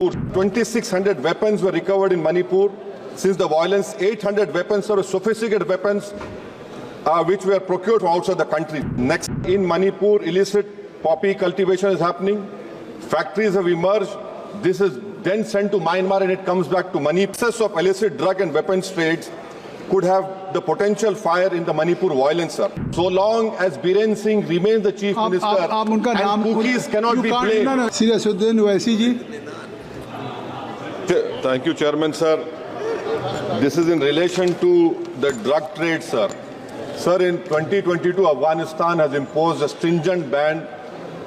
2,600 weapons were recovered in Manipur. Since the violence, 800 weapons or sophisticated weapons which were procured from outside the country. Next, in Manipur, illicit poppy cultivation is happening. Factories have emerged. This is then sent to Myanmar and it comes back to Manipur. Access of illicit drug and weapons trades could have the potential fire in the Manipur violence, sir. So long as Biren Singh remains the chief minister, and cookies cannot be blamed. Sirasuddin Owaisi ji. Thank you, Chairman, sir. This is in relation to the drug trade, sir. Sir, in 2022, Afghanistan has imposed a stringent ban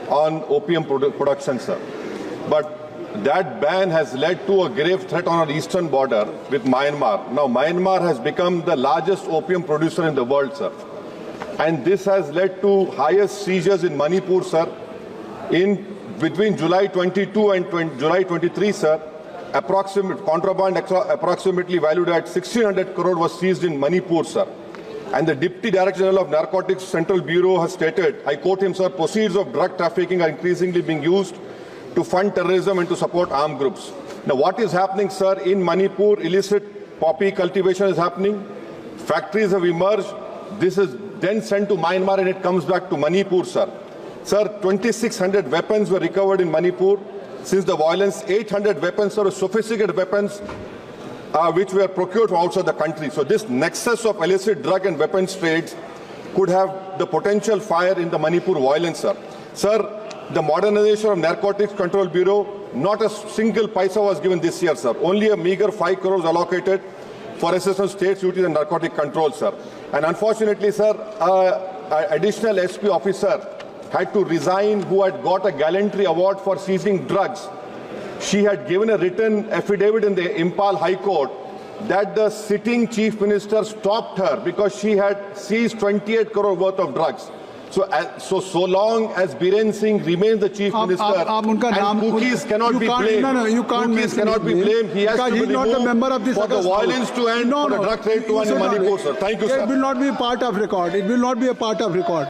on opium production, sir. But that ban has led to a grave threat on our eastern border with Myanmar. Now, Myanmar has become the largest opium producer in the world, sir. And this has led to highest seizures in Manipur, sir. Between July 22 and July 23, sir, contraband approximately valued at 1,600 crore was seized in Manipur, sir. And the Deputy Director General of Narcotics Central Bureau has stated, I quote him, sir, proceeds of drug trafficking are increasingly being used to fund terrorism and to support armed groups. Now, what is happening, sir, in Manipur, illicit poppy cultivation is happening. Factories have emerged. This is then sent to Myanmar and it comes back to Manipur, sir. Sir, 2,600 weapons were recovered in Manipur. Since the violence, 800 weapons or sophisticated weapons which were procured from outside the country. So this nexus of illicit drug and weapons trades could have the potential fire in the Manipur violence, sir. Sir, the modernization of Narcotics Control Bureau, not a single paisa was given this year, sir. Only a meager 5 crores allocated for assistance state duties and narcotic control, sir. And unfortunately, sir, an additional SP officer had to resign who had got a gallantry award for seizing drugs. She had given a written affidavit in the Impal High Court that the sitting chief minister stopped her because she had seized 28 crore worth of drugs. So long as Biren Singh remains the chief minister, and cookies cannot be blamed. Cookies cannot be blamed. He has to be removed for the violence to end, for the drug trade to end in Manipur, sir. Thank you, sir. It will not be part of record. It will not be a part of record.